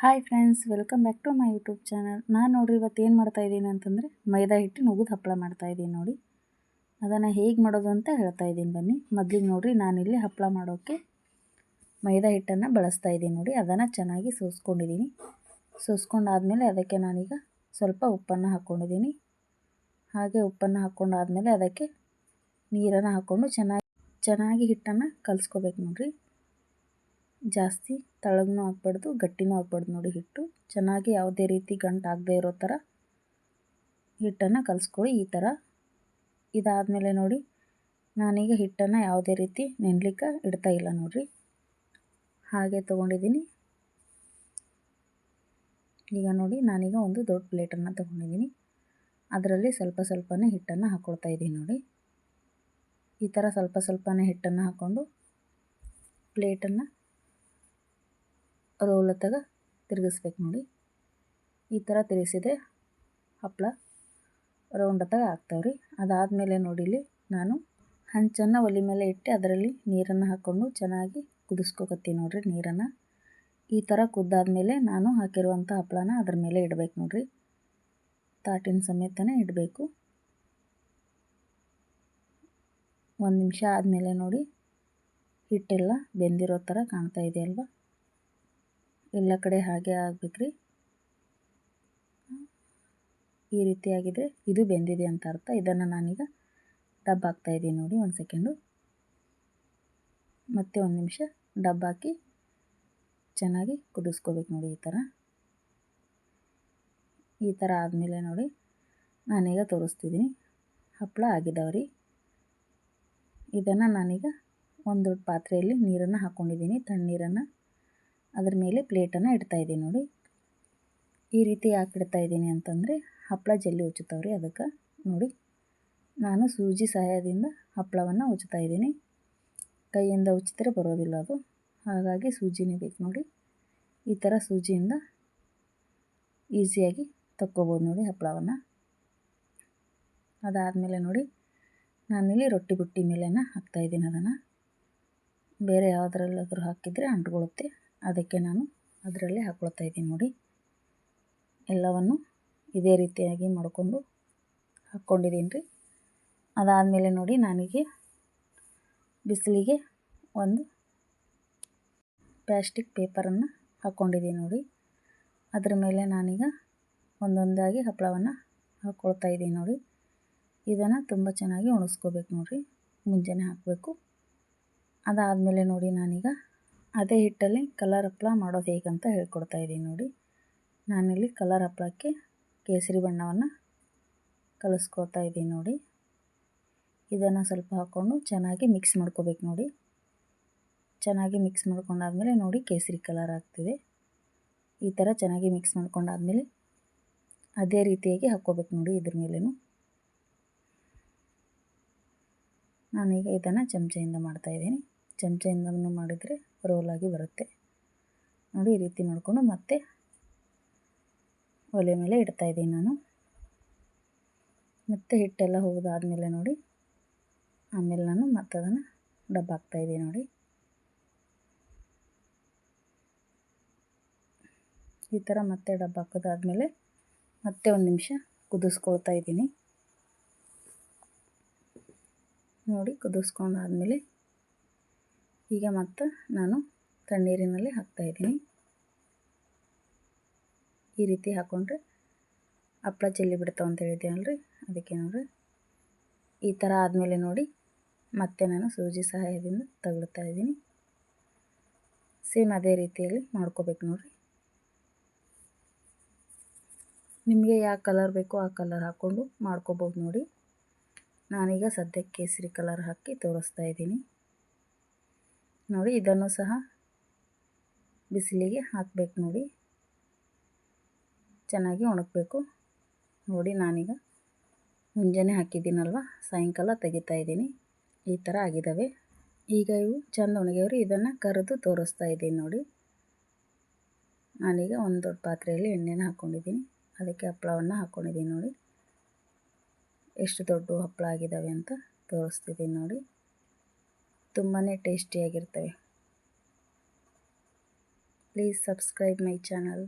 Hi friends, welcome back to my YouTube channel. ನಾನು ನೋಡಿರಿ ಇವತ್ತು ಏನು ಮಾಡ್ತಾಯಿದ್ದೀನಿ ಅಂತಂದರೆ ಮೈದಾ ಹಿಟ್ಟಿನ ಉಗಿದ ಹಪ್ಪಳ ಮಾಡ್ತಾಯಿದ್ದೀನಿ ನೋಡಿ. ಅದನ್ನು ಹೇಗೆ ಮಾಡೋದು ಅಂತ ಹೇಳ್ತಾ ಇದ್ದೀನಿ ಬನ್ನಿ. ಮೊದಲಿಗೆ ನೋಡಿರಿ, ನಾನಿಲ್ಲಿ ಹಪ್ಪಳ ಮಾಡೋಕ್ಕೆ ಮೈದಾ ಹಿಟ್ಟನ್ನು ಬಳಸ್ತಾಯಿದ್ದೀನಿ ನೋಡಿ. ಅದನ್ನು ಚೆನ್ನಾಗಿ ಸೋಸ್ಕೊಂಡಿದ್ದೀನಿ. ಸೋಸ್ಕೊಂಡಾದಮೇಲೆ ಅದಕ್ಕೆ ನಾನೀಗ ಸ್ವಲ್ಪ ಉಪ್ಪನ್ನು ಹಾಕ್ಕೊಂಡಿದ್ದೀನಿ. ಹಾಗೆ ಉಪ್ಪನ್ನು ಹಾಕ್ಕೊಂಡಾದಮೇಲೆ ಅದಕ್ಕೆ ನೀರನ್ನು ಹಾಕ್ಕೊಂಡು ಚೆನ್ನಾಗಿ ಹಿಟ್ಟನ್ನು ಕಲಿಸ್ಕೋಬೇಕು ನೋಡಿರಿ. ಜಾಸ್ತಿ ತಳಗೂ ಹಾಕ್ಬಾರ್ದು, ಗಟ್ಟಿನೂ ಹಾಕ್ಬಾರ್ದು ನೋಡಿ. ಹಿಟ್ಟು ಚೆನ್ನಾಗಿ ಯಾವುದೇ ರೀತಿ ಗಂಟು ಆಗದೆ ಇರೋ ಥರ ಹಿಟ್ಟನ್ನು ಕಲಿಸ್ಕೊಳ್ಳಿ. ಈ ಥರ ಇದಾದಮೇಲೆ ನೋಡಿ, ನಾನೀಗ ಹಿಟ್ಟನ್ನು ಯಾವುದೇ ರೀತಿ ನೆನೆಲಿಕ್ಕೆ ಇಡ್ತಾ ಇಲ್ಲ ನೋಡಿರಿ, ಹಾಗೆ ತೊಗೊಂಡಿದ್ದೀನಿ. ಈಗ ನೋಡಿ, ನಾನೀಗ ಒಂದು ದೊಡ್ಡ ಪ್ಲೇಟನ್ನು ತೊಗೊಂಡಿದ್ದೀನಿ. ಅದರಲ್ಲಿ ಸ್ವಲ್ಪ ಸ್ವಲ್ಪನೇ ಹಿಟ್ಟನ್ನು ಹಾಕ್ಕೊಳ್ತಾ ಇದ್ದೀನಿ ನೋಡಿ. ಈ ಥರ ಸ್ವಲ್ಪ ಸ್ವಲ್ಪನೇ ಹಿಟ್ಟನ್ನು ಹಾಕ್ಕೊಂಡು ಪ್ಲೇಟನ್ನು ರೋಲತ್ತಾಗ ತಿರುಗಿಸ್ಬೇಕು ನೋಡಿ. ಈ ಥರ ತಿರುಗಿಸಿದ್ರೆ ಹಪ್ಪಳ ರೌಂಡತ್ತಾಗ ಆಗ್ತಾವ್ರಿ. ಅದಾದಮೇಲೆ ನೋಡಿ, ಇಲ್ಲಿ ನಾನು ಹಂಚನ್ನು ಒಲೆ ಮೇಲೆ ಇಟ್ಟು ಅದರಲ್ಲಿ ನೀರನ್ನು ಹಾಕ್ಕೊಂಡು ಚೆನ್ನಾಗಿ ಕುದಿಸ್ಕೊಕತ್ತೀನಿ ನೋಡಿರಿ. ನೀರನ್ನು ಈ ಥರ ಕುದ್ದಾದಮೇಲೆ ನಾನು ಹಾಕಿರುವಂಥ ಹಪ್ಪಳನ ಅದ್ರ ಮೇಲೆ ಇಡಬೇಕು ನೋಡಿರಿ. ತಾಟಿನ ಸಮೇತನೇ ಇಡಬೇಕು. 1 ನಿಮಿಷ ಆದಮೇಲೆ ನೋಡಿ, ಹಿಟ್ಟೆಲ್ಲ ಬೆಂದಿರೋ ಥರ ಕಾಣ್ತಾ ಇದೆ ಅಲ್ವಾ. ಎಲ್ಲ ಕಡೆ ಹಾಗೆ ಆಗಬೇಕ್ರಿ. ಈ ರೀತಿಯಾಗಿದ್ದರೆ ಇದು ಬೆಂದಿದೆ ಅಂತ ಅರ್ಥ. ಇದನ್ನು ನಾನೀಗ ಡಬ್ಬ ಹಾಕ್ತಾಯಿದ್ದೀನಿ ನೋಡಿ. 1 ಸೆಕೆಂಡು, ಮತ್ತೆ 1 ನಿಮಿಷ ಡಬ್ಬ ಹಾಕಿ ಚೆನ್ನಾಗಿ ಕುದಿಸ್ಕೋಬೇಕು ನೋಡಿ. ಈ ಥರ ಆದಮೇಲೆ ನೋಡಿ, ನಾನೀಗ ತೋರಿಸ್ತಿದ್ದೀನಿ. ಹಪ್ಪಳ ಆಗಿದಾವ್ರಿ. ಇದನ್ನು ನಾನೀಗ ಒಂದು ದೊಡ್ಡ ಪಾತ್ರೆಯಲ್ಲಿ ನೀರನ್ನು ಹಾಕ್ಕೊಂಡಿದ್ದೀನಿ, ತಣ್ಣೀರನ್ನು. ಅದ್ರ ಮೇಲೆ ಪ್ಲೇಟನ್ನು ಇಡ್ತಾಯಿದ್ದೀನಿ ನೋಡಿ. ಈ ರೀತಿ ಯಾಕೆ ಇಡ್ತಾಯಿದ್ದೀನಿ ಅಂತಂದರೆ ಹಪ್ಪಳ ಜಲ್ದಿ ಉಚ್ಚುತ್ತಾವ್ರಿ. ಅದಕ್ಕೆ ನೋಡಿ, ನಾನು ಸೂಜಿ ಸಹಾಯದಿಂದ ಹಪ್ಪಳವನ್ನು ಉಚ್ತಾಯಿದ್ದೀನಿ. ಕೈಯಿಂದ ಉಚ್ಚಿದ್ರೆ ಬರೋದಿಲ್ಲ ಅದು, ಹಾಗಾಗಿ ಸೂಜಿನೇ ಬೇಕು ನೋಡಿ. ಈ ಥರ ಸೂಜಿಯಿಂದ ಈಸಿಯಾಗಿ ತಕ್ಕೋಬೋದು ನೋಡಿ ಹಪ್ಪಳವನ್ನು. ಅದಾದಮೇಲೆ ನೋಡಿ, ನಾನಿಲ್ಲಿ ರೊಟ್ಟಿ ಬುಟ್ಟಿ ಮೇಲೆನ ಹಾಕ್ತಾಯಿದ್ದೀನಿ. ಅದನ್ನು ಬೇರೆ ಯಾವುದ್ರಲ್ಲಾದರೂ ಹಾಕಿದರೆ ಅಂಟ್ಕೊಳ್ಳುತ್ತೆ, ಅದಕ್ಕೆ ನಾನು ಅದರಲ್ಲೇ ಹಾಕ್ಕೊಳ್ತಾ ಇದ್ದೀನಿ ನೋಡಿ. ಎಲ್ಲವನ್ನು ಇದೇ ರೀತಿಯಾಗಿ ಮಾಡಿಕೊಂಡು ಹಾಕ್ಕೊಂಡಿದ್ದೀನಿ ರೀ. ಅದಾದಮೇಲೆ ನೋಡಿ, ನಾನೀಗ ಬಿಸಿಲಿಗೆ ಒಂದು ಪ್ಲಾಸ್ಟಿಕ್ ಪೇಪರನ್ನು ಹಾಕ್ಕೊಂಡಿದ್ದೀನಿ ನೋಡಿ. ಅದ್ರ ಮೇಲೆ ನಾನೀಗ ಒಂದೊಂದಾಗಿ ಹಪ್ಪಳವನ್ನು ಹಾಕ್ಕೊಳ್ತಾ ಇದ್ದೀನಿ ನೋಡಿ. ಇದನ್ನು ತುಂಬ ಚೆನ್ನಾಗಿ ಒಣಗಿಸ್ಕೋಬೇಕು ನೋಡಿರಿ, ಮುಂಜಾನೆ ಹಾಕಬೇಕು. ಅದಾದಮೇಲೆ ನೋಡಿ, ನಾನೀಗ ಅದೇ ಹಿಟ್ಟಲ್ಲಿ ಕಲರ್ ಹಪ್ಪಳ ಮಾಡೋದು ಹೇಗಂತ ಹೇಳ್ಕೊಡ್ತಾ ಇದ್ದೀನಿ ನೋಡಿ. ನಾನಿಲ್ಲಿ ಕಲರ್ ಹಪ್ಪಳಕ್ಕೆ ಕೇಸರಿ ಬಣ್ಣವನ್ನು ಕಲಿಸ್ಕೊಳ್ತಾ ಇದ್ದೀನಿ ನೋಡಿ. ಇದನ್ನು ಸ್ವಲ್ಪ ಹಾಕ್ಕೊಂಡು ಚೆನ್ನಾಗಿ ಮಿಕ್ಸ್ ಮಾಡ್ಕೋಬೇಕು ನೋಡಿ. ಚೆನ್ನಾಗಿ ಮಿಕ್ಸ್ ಮಾಡ್ಕೊಂಡಾದ್ಮೇಲೆ ನೋಡಿ, ಕೇಸರಿ ಕಲರ್ ಆಗ್ತಿದೆ. ಈ ಥರ ಚೆನ್ನಾಗಿ ಮಿಕ್ಸ್ ಮಾಡ್ಕೊಂಡಾದ್ಮೇಲೆ ಅದೇ ರೀತಿಯಾಗಿ ಹಾಕ್ಕೋಬೇಕು ನೋಡಿ. ಇದ್ರ ಮೇಲೇನು ನಾನೀಗ ಇದನ್ನು ಚಮಚೆಯಿಂದ ಮಾಡ್ತಾಯಿದ್ದೀನಿ. ಚಮಚೆಯಿಂದನೂ ಮಾಡಿದರೆ ರೋಲಾಗಿ ಬರುತ್ತೆ ನೋಡಿ. ಈ ರೀತಿ ಮಾಡಿಕೊಂಡು ಮತ್ತೆ ಒಲೆ ಮೇಲೆ ಇಡ್ತಾಯಿದ್ದೀನಿ ನಾನು. ಮತ್ತೆ ಹಿಟ್ಟೆಲ್ಲ ಹೋದಾದಮೇಲೆ ನೋಡಿ, ಆಮೇಲೆ ನಾನು ಮತ್ತೆ ಅದನ್ನು ಡಬ್ಬ ಹಾಕ್ತಾಯಿದ್ದೀನಿ ನೋಡಿ. ಈ ಥರ ಮತ್ತೆ ಡಬ್ಬ ಹಾಕೋದಾದ್ಮೇಲೆ ಮತ್ತೆ 1 ನಿಮಿಷ ಕುದಿಸ್ಕೊಳ್ತಾ ಇದ್ದೀನಿ ನೋಡಿ. ಕುದಿಸ್ಕೊಂಡಾದ್ಮೇಲೆ ಈಗ ಮತ್ತೆ ನಾನು ತಣ್ಣೀರಿನಲ್ಲಿ ಹಾಕ್ತಾಯಿದ್ದೀನಿ. ಈ ರೀತಿ ಹಾಕ್ಕೊಂಡ್ರೆ ಹಪ್ಪಳ ಚೆಲ್ಲಿ ಬಿಡ್ತಾವೆ ಅಂತ ಹೇಳಿದ್ದೀನಲ್ರಿ, ಅದಕ್ಕೆ ನೋಡಿರಿ. ಈ ಥರ ಆದಮೇಲೆ ನೋಡಿ, ಮತ್ತೆ ನಾನು ಸೂಜಿ ಸಹಾಯದಿಂದ ತಗೊಳ್ತಾ ಇದ್ದೀನಿ. ಸೇಮ್ ಅದೇ ರೀತಿಯಲ್ಲಿ ಮಾಡ್ಕೋಬೇಕು ನೋಡಿರಿ. ನಿಮಗೆ ಯಾವ ಕಲರ್ ಬೇಕೋ ಆ ಕಲರ್ ಹಾಕ್ಕೊಂಡು ಮಾಡ್ಕೋಬೋದು ನೋಡಿ. ನಾನೀಗ ಸದ್ಯಕ್ಕೆ ಕೇಸರಿ ಕಲರ್ ಹಾಕಿ ತೋರಿಸ್ತಾ ಇದ್ದೀನಿ ನೋಡಿ. ಇದನ್ನು ಸಹ ಬಿಸಿಲಿಗೆ ಹಾಕಬೇಕು ನೋಡಿ, ಚೆನ್ನಾಗಿ ಒಣಗಬೇಕು ನೋಡಿ. ನಾನೀಗ ಮುಂಜಾನೆ ಹಾಕಿದ್ದೀನಲ್ವ, ಸಾಯಂಕಾಲ ತೆಗಿತಾ ಇದ್ದೀನಿ. ಈ ಥರ ಆಗಿದ್ದಾವೆ. ಈಗ ಇವು ಚೆಂದ ಒಣಗ್ಯಾವ್ರಿ. ಇದನ್ನು ಕರೆದು ತೋರಿಸ್ತಾ ಇದ್ದೀನಿ ನೋಡಿ. ನಾನೀಗ ಒಂದು ದೊಡ್ಡ ಪಾತ್ರೆಯಲ್ಲಿ ಎಣ್ಣೆನ ಹಾಕ್ಕೊಂಡಿದ್ದೀನಿ, ಅದಕ್ಕೆ ಹಪ್ಪಳವನ್ನು ಹಾಕ್ಕೊಂಡಿದ್ದೀನಿ ನೋಡಿ. ಎಷ್ಟು ದೊಡ್ಡ ಹಪ್ಪಳ ಆಗಿದ್ದಾವೆ ಅಂತ ತೋರಿಸ್ತಿದ್ದೀನಿ ನೋಡಿ. ತುಂಬಾ ಟೇಸ್ಟಿಯಾಗಿರ್ತವೆ. Please subscribe my channel.